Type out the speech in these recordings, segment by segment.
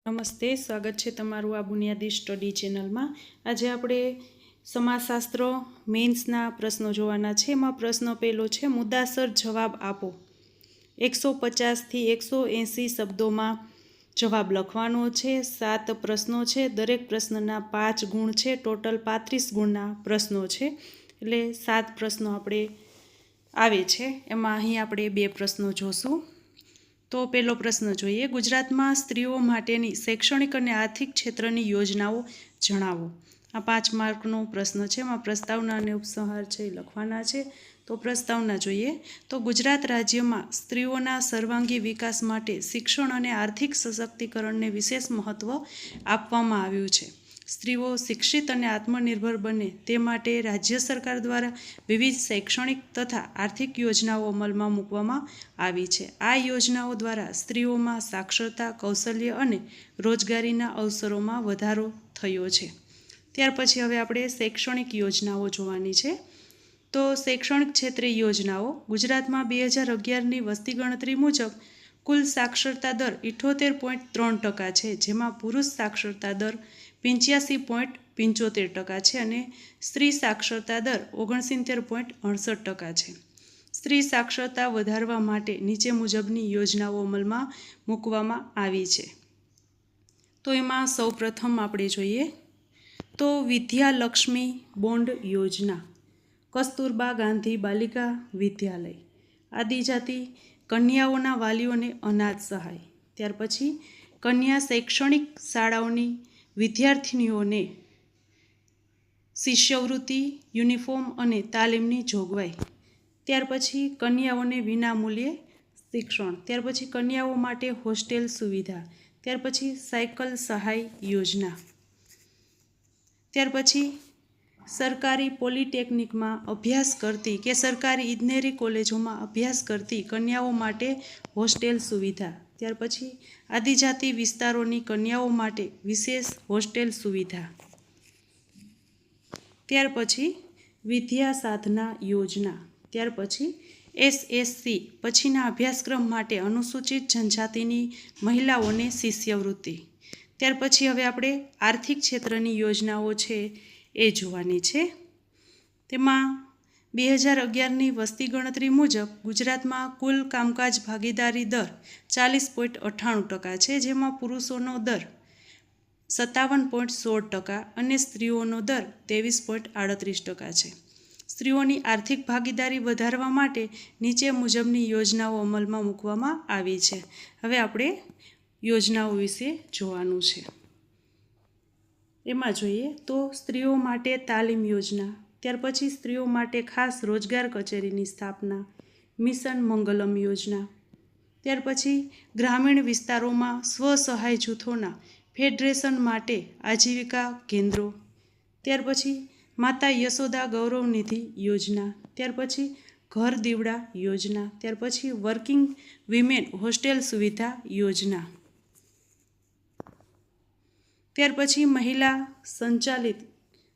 નમસ્તે, સ્વાગત છે તમારું આ બુનિયાદી સ્ટડી ચેનલમાં। આજે આપણે સમાજશાસ્ત્ર મેન્સના પ્રશ્નો જોવાના છે। એમાં પ્રશ્ન પહેલો છે, મુદ્દાસર જવાબ આપો। 150 થી 180 શબ્દોમાં જવાબ લખવાનો છે। 7 પ્રશ્નો છે, દરેક પ્રશ્નના 5 ગુણ છે। ટોટલ 35 ગુણના પ્રશ્નો છે, એટલે 7 પ્રશ્નો આપણે આવે છે। એમાં અહીં આપણે 2 પ્રશ્નો જોશું। તો પહેલો પ્રશ્ન જોઈએ, ગુજરાતમાં સ્ત્રીઓ માટેની શૈક્ષણિક અને આર્થિક ક્ષેત્રની યોજનાઓ જણાવો। આ 5 માર્કનો પ્રશ્ન છે। એમાં પ્રસ્તાવના અને ઉપસંહાર છે એ લખવાના છે। તો પ્રસ્તાવના જોઈએ તો, ગુજરાત રાજ્યમાં સ્ત્રીઓના સર્વાંગી વિકાસ માટે શિક્ષણ અને આર્થિક સશક્તિકરણને વિશેષ મહત્ત્વ આપવામાં આવ્યું છે। સ્ત્રીઓ શિક્ષિત અને આત્મનિર્ભર બને તે માટે રાજ્ય સરકાર દ્વારા વિવિધ શૈક્ષણિક તથા આર્થિક યોજનાઓ અમલમાં મૂકવામાં આવી છે। આ યોજનાઓ દ્વારા સ્ત્રીઓમાં સાક્ષરતા, કૌશલ્ય અને રોજગારીના અવસરોમાં વધારો થયો છે। ત્યાર પછી હવે આપણે શૈક્ષણિક યોજનાઓ જોવાની છે। તો શૈક્ષણિક ક્ષેત્રે યોજનાઓ, ગુજરાતમાં 2011ની વસ્તી ગણતરી મુજબ કુલ સાક્ષરતા દર 78.3% છે, જેમાં પુરુષ સાક્ષરતા દર 85.75% છે અને સ્ત્રી સાક્ષરતા દર 69.68% છે। સ્ત્રી સાક્ષરતા વધારવા માટે નીચે મુજબની યોજનાઓ અમલમાં મૂકવામાં આવી છે। તો એમાં સૌ પ્રથમ આપણે જોઈએ તો વિદ્યાલક્ષ્મી બોન્ડ યોજના, કસ્તુરબા ગાંધી બાલિકા વિદ્યાલય, આદિજાતિ કન્યાઓના વાલીઓને અનાજ સહાય। ત્યાર પછી કન્યા શૈક્ષણિક શાળાઓની વિદ્યાર્થિનીઓને શિષ્યવૃત્તિ, યુનિફોર્મ અને તાલીમની જોગવાઈ। ત્યાર પછી કન્યાઓને વિનામૂલ્યે શિક્ષણ। ત્યાર પછી કન્યાઓ માટે હોસ્ટેલ સુવિધા। ત્યાર પછી સાયકલ સહાય યોજના। ત્યાર પછી સરકારી પોલિટેકનિકમાં અભ્યાસ કરતી કે સરકારી ઇજનેરી કોલેજોમાં અભ્યાસ કરતી કન્યાઓ માટે હોસ્ટેલ સુવિધા। ત્યાર પછી આદિજાતિ વિસ્તારોની કન્યાઓ માટે વિશેષ હોસ્ટેલ સુવિધા। ત્યાર પછી વિદ્યા સાધના યોજના। ત્યાર પછી SSC પછીના અભ્યાસક્રમ માટે અનુસૂચિત જનજાતિની મહિલાઓને શિષ્યવૃત્તિ। ત્યાર પછી હવે આપણે આર્થિક ક્ષેત્રની યોજનાઓ છે એ જોવાની છે। તેમાં 2011ની વસ્તી ગણતરી મુજબ ગુજરાતમાં કુલ કામકાજ ભાગીદારી દર 40.98% છે, જેમાં પુરુષોનો દર 57.16% અને સ્ત્રીઓનો દર 23.38% છે। સ્ત્રીઓની આર્થિક ભાગીદારી વધારવા માટે નીચે મુજબની યોજનાઓ અમલમાં મૂકવામાં આવી છે। હવે આપણે યોજનાઓ વિશે જોવાનું છે। એમાં જોઈએ તો સ્ત્રીઓ માટે તાલીમ યોજના, ત્યાર પછી સ્ત્રીઓ માટે ખાસ રોજગાર કચેરીની સ્થાપના, મિશન મંગલમ યોજના। ત્યાર પછી ગ્રામીણ વિસ્તારોમાં સ્વસહાય જૂથોના ફેડરેશન માટે આજીવિકા કેન્દ્રો। ત્યાર પછી માતા યશોદા ગૌરવ નિધિ યોજના। ત્યાર પછી ઘર દીવડા યોજના। ત્યાર પછી વર્કિંગ વિમેન હોસ્ટેલ સુવિધા યોજના। ત્યાર પછી મહિલા સંચાલિત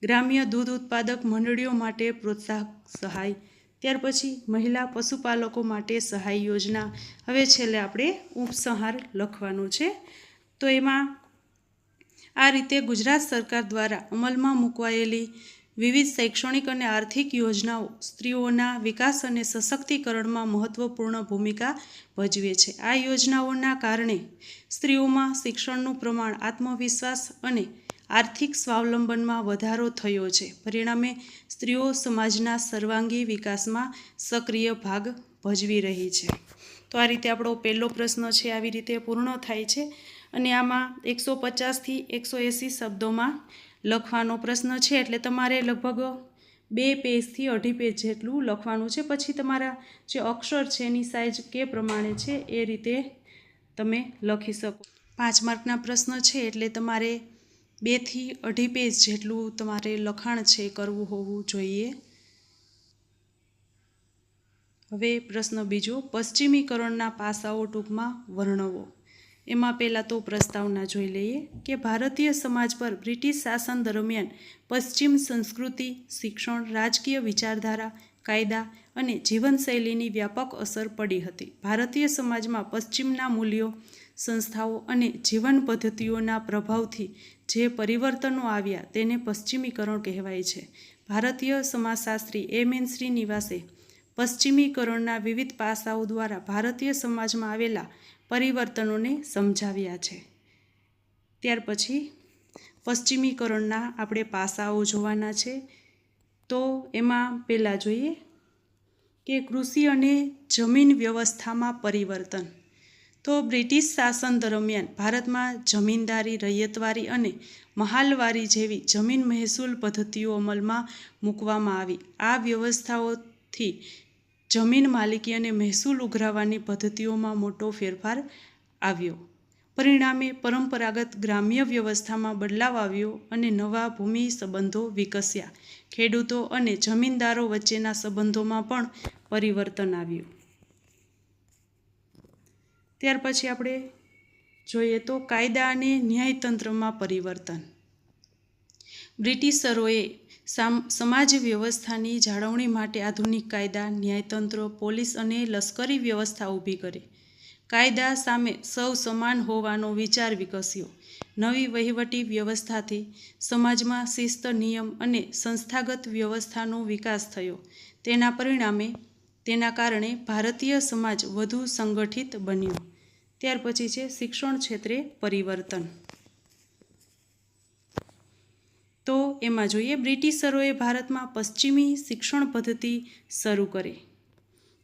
ગ્રામ્ય દૂધ ઉત્પાદક મંડળીઓ માટે પ્રોત્સાહક સહાય। ત્યાર પછી મહિલા પશુપાલકો માટે સહાય યોજના। હવે છેલ્લે આપણે ઉપસંહાર લખવાનો છે। તો એમાં આ રીતે ગુજરાત સરકાર દ્વારા અમલમાં મૂકવાયેલી વિવિધ શૈક્ષણિક અને આર્થિક યોજનાઓ સ્ત્રીઓના વિકાસ અને સશક્તિકરણમાં મહત્વપૂર્ણ ભૂમિકા ભજવે છે। આ યોજનાઓના કારણે સ્ત્રીઓમાં શિક્ષણનું પ્રમાણ, આત્મવિશ્વાસ અને આર્થિક સ્વાવલંબનમાં વધારો થયો છે। પરિણામે સ્ત્રીઓ સમાજના સર્વાંગી વિકાસમાં સક્રિય ભાગ ભજવી રહી છે। તો આ રીતે આપણો પહેલો પ્રશ્ન છે આવી રીતે પૂર્ણ થાય છે અને આમાં 150 થી 180 શબ્દોમાં લખવાનો પ્રશ્ન છે, એટલે તમારે લગભગ 2 પેજથી 2.5 પેજ જેટલું લખવાનું છે। પછી તમારા જે અક્ષર છે એની સાઇઝ કે પ્રમાણે છે એ રીતે તમે લખી શકો। 5 માર્કના પ્રશ્ન છે એટલે તમારે 2 થી 2.5 પેજ જેટલું તમારે લખાણ છે કરવું હોવું જોઈએ। હવે પ્રશ્ન બીજો, પશ્ચિમીકરણના પાસાઓ ટૂંકમાં વર્ણવો। એમાં પહેલાં તો પ્રસ્તાવના જોઈ લઈએ કે ભારતીય સમાજ પર બ્રિટિશ શાસન દરમિયાન પશ્ચિમ સંસ્કૃતિ, શિક્ષણ, રાજકીય વિચારધારા, કાયદા અને જીવનશૈલીની વ્યાપક અસર પડી હતી। ભારતીય સમાજમાં પશ્ચિમના મૂલ્યો, સંસ્થાઓ અને જીવન પદ્ધતિઓના પ્રભાવથી જે પરિવર્તનો આવ્યા તેને પશ્ચિમીકરણ કહેવાય છે. ભારતીય સમાજશાસ્ત્રી એમ એન શ્રીનિવાસે પશ્ચિમીકરણના વિવિધ પાસાઓ દ્વારા ભારતીય સમાજમાં આવેલા પરિવર્તનોને સમજાવ્યા છે. ત્યાર પછી પશ્ચિમીકરણના આપણે પાસાઓ જોવાના છે. તો એમાં પહેલાં જોઈએ કે કૃષિ અને જમીન વ્યવસ્થામાં પરિવર્તન. તો બ્રિટિશ શાસન દરમિયાન ભારતમાં જમીનદારી, રૈયતવારી અને મહાલવારી જેવી જમીન મહેસૂલ પદ્ધતિઓ અમલમાં મૂકવામાં આવી. આ વ્યવસ્થાઓથી જમીન માલિકી અને મહેસૂલ ઉઘરાવવાની પદ્ધતિઓમાં મોટો ફેરફાર આવ્યો. પરિણામે પરંપરાગત ગ્રામ્ય વ્યવસ્થામાં બદલાવ આવ્યો અને નવા ભૂમિ સંબંધો વિકસ્યા. ખેડૂતો અને જમીનદારો વચ્ચેના સંબંધોમાં પણ પરિવર્તન આવ્યું. ત્યાર પછી આપણે જોઈએ તો કાયદા અને ન્યાયતંત્રમાં પરિવર્તન. બ્રિટિશરોએ સમાજ વ્યવસ્થાની જાળવણી માટે આધુનિક કાયદા, ન્યાયતંત્ર, પોલીસ અને લશ્કરી વ્યવસ્થા ઊભી કરી. કાયદા સામે સૌ સમાન હોવાનો વિચાર વિકસ્યો. નવી વહીવટી વ્યવસ્થાથી સમાજમાં શિસ્ત, નિયમ અને સંસ્થાગત વ્યવસ્થાનો વિકાસ થયો. તેના કારણે ભારતીય સમાજ વધુ સંગઠિત બન્યો. ત્યાર પછી છે શિક્ષણ ક્ષેત્રે પરિવર્તન. તો એમાં જોઈએ બ્રિટિશરોએ ભારતમાં પશ્ચિમી શિક્ષણ પદ્ધતિ શરૂ કરી.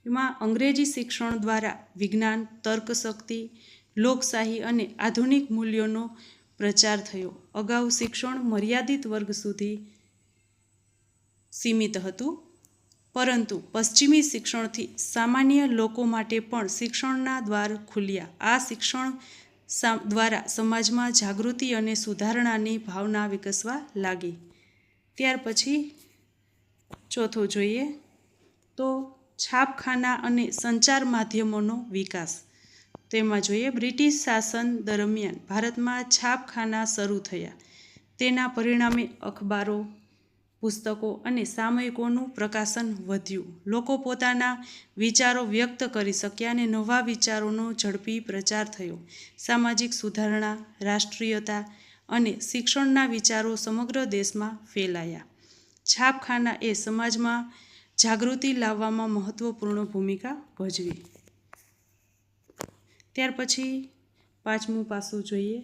એમાં અંગ્રેજી શિક્ષણ દ્વારા વિજ્ઞાન, તર્કશક્તિ, લોકશાહી અને આધુનિક મૂલ્યોનો પ્રચાર થયો. અગાઉ શિક્ષણ મર્યાદિત વર્ગ સુધી સીમિત હતું, પરંતુ પશ્ચિમી શિક્ષણથી સામાન્ય લોકો માટે પણ શિક્ષણના દ્વાર ખુલ્યા. આ શિક્ષણ દ્વારા સમાજમાં જાગૃતિ અને સુધારણાની ભાવના વિકસવા લાગી. ત્યાર પછી ચોથું જોઈએ તો છાપખાના અને સંચાર માધ્યમોનો વિકાસ. તેમાં જોઈએ બ્રિટિશ શાસન દરમિયાન ભારતમાં છાપખાના શરૂ થયા. તેના પરિણામે અખબારો, પુસ્તકો અને સામયિકોનું પ્રકાશન વધ્યું. લોકો પોતાના વિચારો વ્યક્ત કરી શક્યા અને નવા વિચારોનો ઝડપી પ્રચાર થયો. સામાજિક સુધારણા, રાષ્ટ્રીયતા અને શિક્ષણના વિચારો સમગ્ર દેશમાં ફેલાયા. છાપખાના એ સમાજમાં જાગૃતિ લાવવામાં મહત્વપૂર્ણ ભૂમિકા ભજવી. ત્યાર પછી પાંચમું પાસું જોઈએ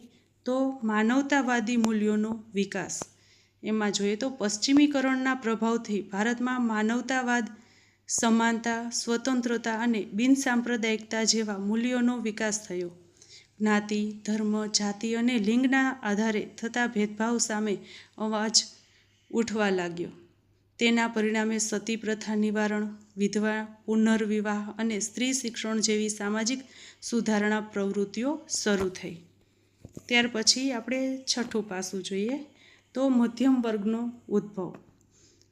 તો માનવતાવાદી મૂલ્યોનો વિકાસ. એમાં જોઈએ તો પશ્ચિમીકરણના પ્રભાવથી ભારતમાં માનવતાવાદ, સમાનતા, સ્વતંત્રતા અને બિનસાંપ્રદાયિકતા જેવા મૂલ્યોનો વિકાસ થયો. જ્ઞાતિ, ધર્મ, જાતિ અને લિંગના આધારે થતા ભેદભાવ સામે અવાજ ઉઠવા લાગ્યો. તેના પરિણામે સતી પ્રથા નિવારણ, વિધવા પુનર્વિવાહ અને સ્ત્રી શિક્ષણ જેવી સામાજિક સુધારણા પ્રવૃત્તિઓ શરૂ થઈ. ત્યાર પછી આપણે છઠ્ઠું પાસું જોઈએ તો મધ્યમ વર્ગનો ઉદ્ભવ.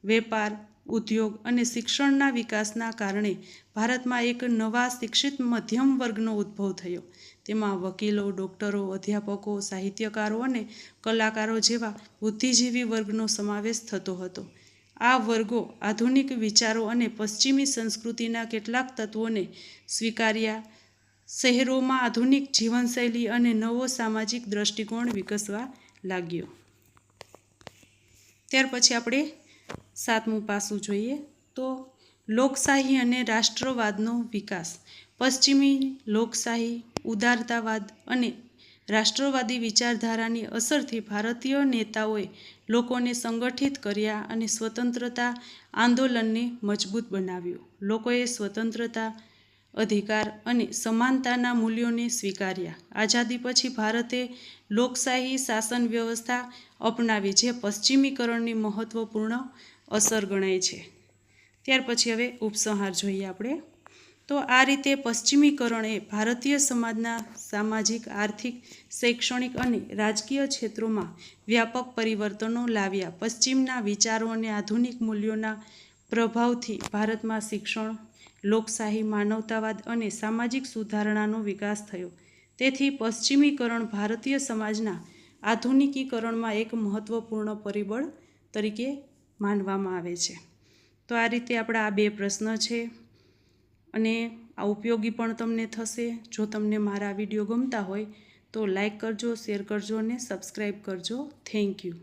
વેપાર, ઉદ્યોગ અને શિક્ષણના વિકાસના કારણે ભારતમાં એક નવા શિક્ષિત મધ્યમ વર્ગનો ઉદ્ભવ થયો. તેમાં વકીલો, ડૉક્ટરો, અધ્યાપકો, સાહિત્યકારો અને કલાકારો જેવા બુદ્ધિજીવી વર્ગનો સમાવેશ થતો હતો. આ વર્ગો આધુનિક વિચારો અને પશ્ચિમી સંસ્કૃતિના કેટલાક તત્વોને સ્વીકાર્યા. શહેરોમાં આધુનિક જીવનશૈલી અને નવો સામાજિક દૃષ્ટિકોણ વિકસવા લાગ્યો. ત્યાર પછી આપણે સાતમું પાસું જોઈએ તો લોકશાહી અને રાષ્ટ્રવાદનો વિકાસ. પશ્ચિમી લોકશાહી, ઉદારતાવાદ અને રાષ્ટ્રવાદી વિચારધારાની અસરથી ભારતીય નેતાઓએ લોકોને સંગઠિત કર્યા અને સ્વતંત્રતા આંદોલનને મજબૂત બનાવ્યું. લોકોએ સ્વતંત્રતા, અધિકાર અને સમાનતાના મૂલ્યોને સ્વીકાર્યા. આઝાદી પછી ભારતે લોકશાહી શાસન વ્યવસ્થા અપનાવી, જે પશ્ચિમીકરણની મહત્વપૂર્ણ અસર ગણાય છે. ત્યાર પછી હવે ઉપસંહાર જોઈએ આપણે તો આ રીતે પશ્ચિમીકરણ એ ભારતીય સમાજના સામાજિક, આર્થિક, શૈક્ષણિક અને રાજકીય ક્ષેત્રોમાં વ્યાપક પરિવર્તનો લાવ્યા. પશ્ચિમના વિચારો અને આધુનિક મૂલ્યોના પ્રભાવથી ભારતમાં શિક્ષણ, લોકશાહી, માનવતાવાદ અને સામાજિક સુધારણાનો વિકાસ થયો. તેથી પશ્ચિમીકરણ ભારતીય સમાજના આધુનિકીકરણમાં એક મહત્વપૂર્ણ પરિબળ તરીકે માનવામાં આવે છે. તો આ રીતે આપણા આ બે પ્રશ્ન છે અને આ ઉપયોગી પણ તમને થશે. જો તમને મારા વિડીયો ગમતા હોય તો લાઈક કરજો, શેર કરજો અને સબસ્ક્રાઈબ કરજો. Thank you.